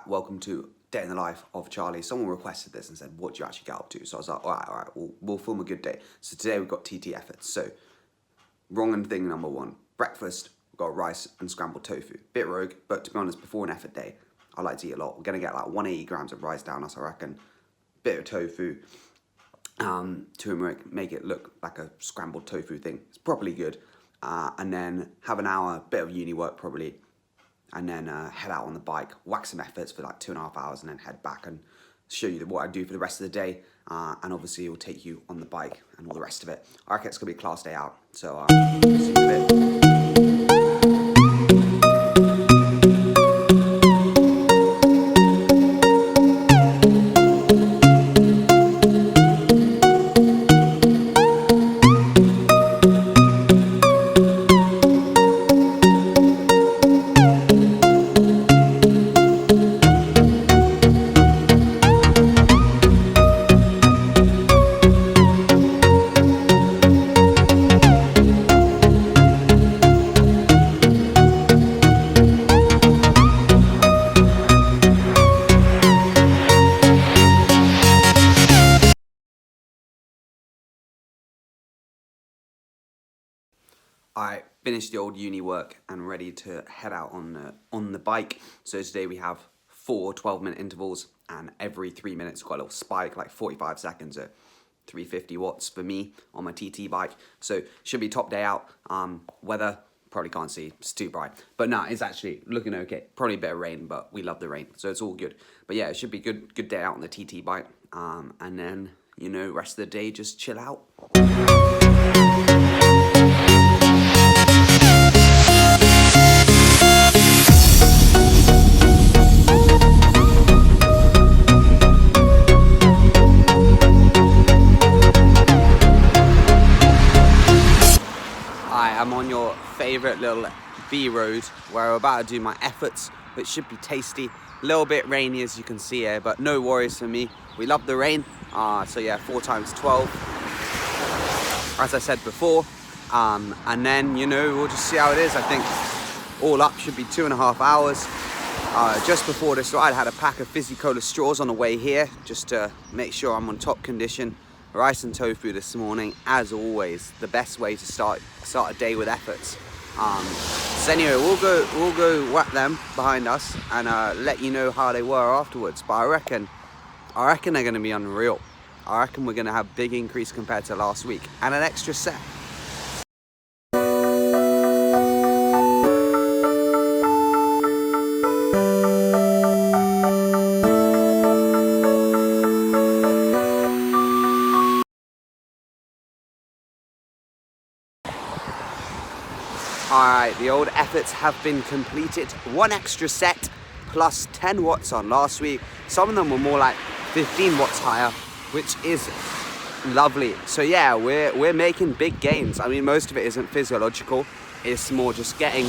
welcome to Day in the Life of Charlie. Someone requested this and said, what do you actually get up to? So I was like, all right, we'll film a good day. So today we've got TT efforts. So, wrong and thing number one. Breakfast, we've got rice and scrambled tofu. Bit rogue, but to be honest, before an effort day, I like to eat a lot. We're going to get like 180 grams of rice down us, I reckon. Bit of tofu to make it look like a scrambled tofu thing. It's properly good. And then have an hour, bit of uni work probably. And then head out on the bike, whack some efforts for like 2.5 hours, and then head back and show you what I do for the rest of the day. And obviously, it will take you on the bike and all the rest of it. I reckon it's going to be a class day out. So, see you in a bit. I finished the old uni work and ready to head out on the bike. So today we have 4 12-minute intervals, and every 3 minutes got a little spike, like 45 seconds at 350 watts for me on my TT bike. So should be top day out. Weather, probably can't see, it's too bright. But no, it's actually looking okay. Probably a bit of rain, but we love the rain, so it's all good. But yeah, it should be good day out on the TT bike. And then, you know, rest of the day, just chill out. I'm on your favourite little B road where I'm about to do my efforts, which should be tasty. A little bit rainy as you can see here, but no worries for me. We love the rain. So yeah, 4 times 12, as I said before. And then, you know, we'll just see how it is. I think all up should be 2.5 hours. Just before this ride, I had a pack of fizzy cola straws on the way here, just to make sure I'm on top condition. Rice and tofu this morning, as always, the best way to start a day with efforts. So anyway, we'll go whack them behind us and let you know how they were afterwards. But I reckon they're going to be unreal. I reckon we're going to have a big increase compared to last week and an extra set. Alright, the old efforts have been completed. 1 extra set plus 10 watts on last week. Some of them were more like 15 watts higher, which is lovely. So yeah, we're making big gains. I mean, most of it isn't physiological. It's more just getting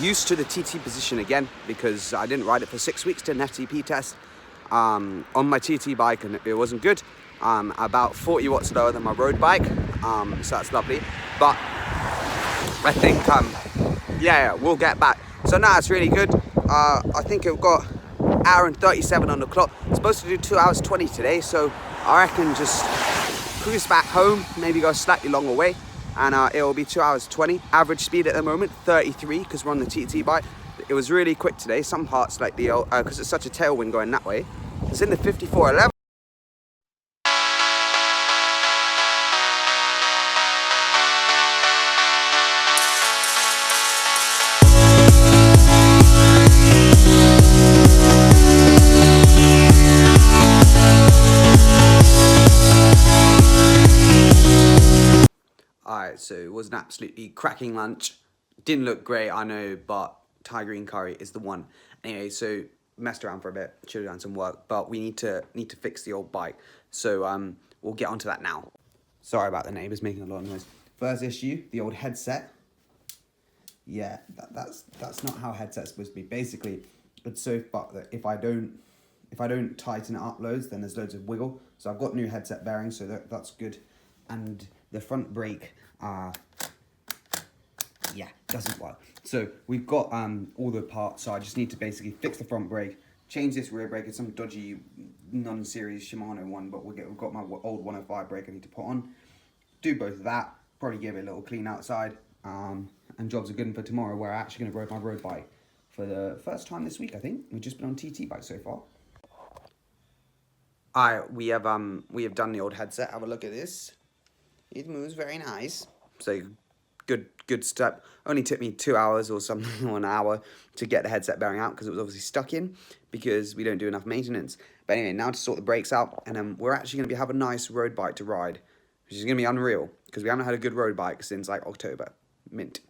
used to the TT position again, because I didn't ride it for 6 weeks, did an FTP test on my TT bike, and it wasn't good. About 40 watts lower than my road bike, so that's lovely. But I think, yeah, we'll get back. So now it's really good. I think we've got 1 hour and 37 on the clock. It's supposed to do 2 hours 20 today, so I reckon just cruise back home, maybe go a slightly longer way, and it'll be 2 hours 20. Average speed at the moment, 33, because we're on the TT bike. It was really quick today. Some parts, like the, because it's such a tailwind going that way, it's in the 54.11. Alright, so it was an absolutely cracking lunch. Didn't look great, I know, but Thai green curry is the one. Anyway, so messed around for a bit, should have done some work, but we need to fix the old bike. So we'll get onto that now. Sorry about the neighbours making a lot of noise. First issue, the old headset. Yeah, that's not how headset's supposed to be. Basically, it's so fucked that if I don't tighten it up loads, then there's loads of wiggle. So I've got new headset bearings, so that's good. And the front brake, yeah, doesn't work. So we've got all the parts, so I just need to basically fix the front brake, change this rear brake. It's some dodgy non-series Shimano one, but we've got my old 105 brake I need to put on. Do both of that. Probably give it a little clean outside. And jobs are good for tomorrow, where I'm actually going to ride my road bike for the first time this week, I think. We've just been on TT bike so far. Alright, we have done the old headset. Have a look at this. It moves very nice. So good step. Only took me 2 hours or something, or an hour to get the headset bearing out, because it was obviously stuck in, because we don't do enough maintenance. But anyway, now to sort the brakes out, and then we're actually going to have a nice road bike to ride, which is going to be unreal, because we haven't had a good road bike since like October. Mint.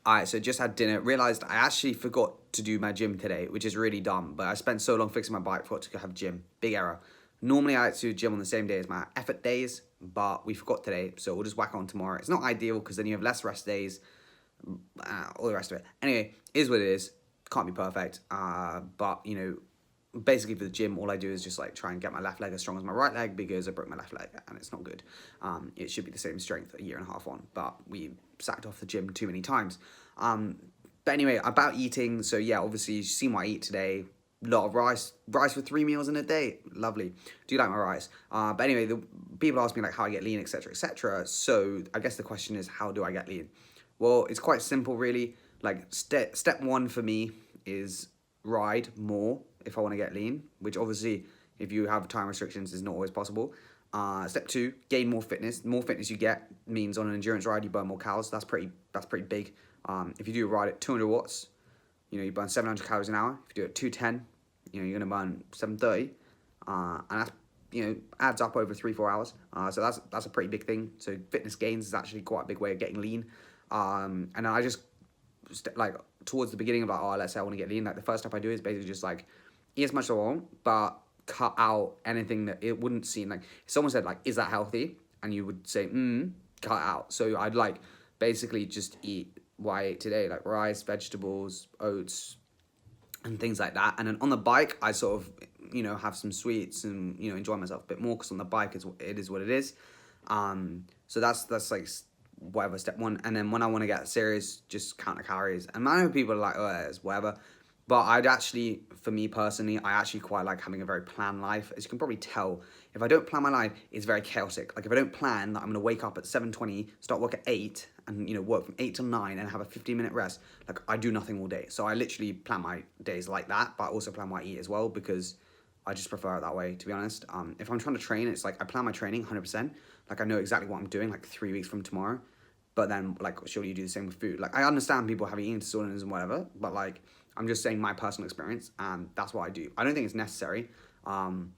Alright, so just had dinner. Realised I actually forgot to do my gym today, which is really dumb. But I spent so long fixing my bike, forgot to have gym. Big error. Normally I like to do gym on the same day as my effort days, but we forgot today, so we'll just whack on tomorrow. It's not ideal, because then you have less rest days, all the rest of it. Anyway, is what it is. Can't be perfect. But, you know, basically for the gym, all I do is just like try and get my left leg as strong as my right leg, because I broke my left leg and it's not good. It should be the same strength a year and a half on, but we sacked off the gym too many times. But anyway, about eating, so yeah, obviously you've seen what I eat today. A lot of rice for 3 meals in a day. Lovely. Do you like my rice? But anyway, the people ask me like how I get lean, etc., etc. So I guess the question is, how do I get lean? Well, it's quite simple, really. Like step one for me is ride more if I want to get lean, which obviously if you have time restrictions is not always possible. Step two, gain more fitness. The more fitness you get means on an endurance ride you burn more calories. That's pretty big. If you do a ride at 200 watts, you know, you burn 700 calories an hour. If you do it at 210, you know, you're gonna burn 730, and that's, you know, adds up over 3-4 hours. So that's a pretty big thing. So fitness gains is actually quite a big way of getting lean. And then I just like towards the beginning of like, oh, let's say I want to get lean. Like the first step I do is basically just like eat as much as I want, but cut out anything that it wouldn't seem like. If someone said like, is that healthy? And you would say, cut out. So I'd like basically just eat what I ate today, like rice, vegetables, oats, and things like that. And then on the bike, I sort of, you know, have some sweets and, you know, enjoy myself a bit more, because on the bike it is what it is. So that's like whatever, step one. And then when I want to get serious, just count the calories. And I know people are like, oh, it's whatever. But I'd actually, for me personally, I actually quite like having a very planned life. As you can probably tell, if I don't plan my life, it's very chaotic. Like if I don't plan that I'm going to wake up at 7:20, start work at 8, and, you know, work from 8 to 9 and have a 15-minute rest, like I do nothing all day. So I literally plan my days like that, but I also plan what I eat as well, because I just prefer it that way, to be honest. If I'm trying to train, it's like I plan my training 100%. Like I know exactly what I'm doing like 3 weeks from tomorrow. But then, like, surely you do the same with food. Like, I understand people having eating disorders and whatever, but, like, I'm just saying my personal experience, and that's what I do. I don't think it's necessary, and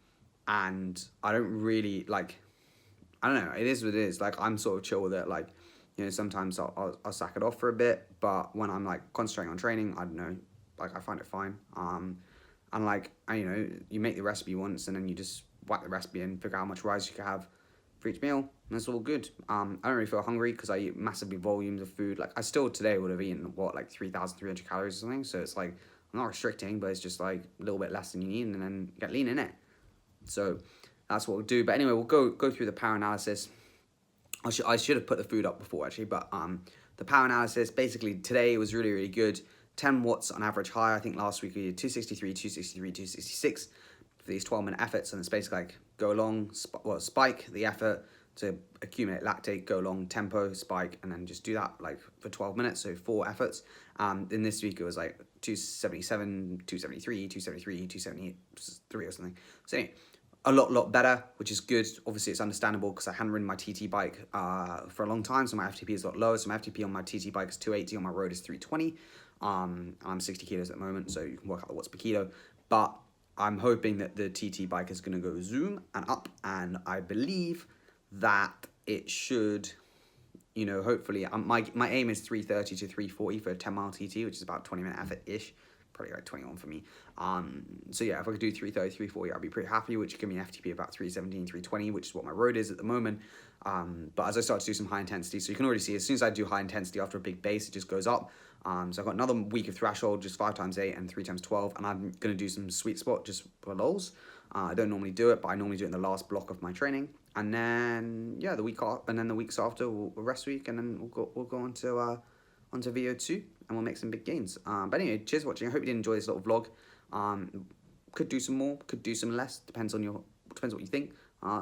I don't really, like, I don't know, it is what it is. Like, I'm sort of chill with it. Like, you know, sometimes I'll sack it off for a bit, but when I'm, like, concentrating on training, I don't know, like, I find it fine. And, like, you know, you make the recipe once, and then you just whack the recipe and figure out how much rice you can have for each meal, and that's all good. I don't really feel hungry because I eat massively volumes of food. Like I still today would have eaten what, like 3,300 calories or something. So it's like I'm not restricting, but it's just like a little bit less than you need, and then get lean in it. So that's what we'll do. But anyway, we'll go through the power analysis. I should have put the food up before actually, but the power analysis basically today was really good. 10 watts on average high. I think last week we did 263, 263, 266 for these 12-minute efforts, and it's basically like go along, spike the effort to accumulate lactate, go along, tempo, spike, and then just do that like for 12 minutes, so 4 efforts. In this week it was like 277, 273, 273, 273 or something. So anyway, a lot better, which is good. Obviously it's understandable because I hadn't ridden my TT bike for a long time, so my FTP is a lot lower. So my FTP on my TT bike is 280, on my road is 320. I'm 60 kilos at the moment, so you can work out the watts per kilo. But I'm hoping that the TT bike is going to go zoom and up, and I believe that it should, you know, hopefully, my aim is 330 to 340 for a 10-mile TT, which is about 20-minute effort-ish, probably like 21 for me. So yeah, if I could do 330, 340, I'd be pretty happy, which would give me an FTP about 317, 320, which is what my road is at the moment. But as I start to do some high intensity, so you can already see, as soon as I do high intensity after a big base, it just goes up. So I've got another week of threshold, just 5 times 8 and 3 times 12, and I'm going to do some sweet spot just for lols. I don't normally do it, but I normally do it in the last block of my training. And then, yeah, the weeks after, we'll rest week, and then we'll go on to VO2. and we'll make some big gains. But anyway, cheers for watching. I hope you did enjoy this little vlog. Could do some more, could do some less. Depends what you think.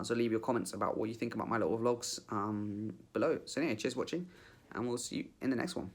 So leave your comments about what you think about my little vlogs below. So anyway, cheers for watching, and we'll see you in the next one.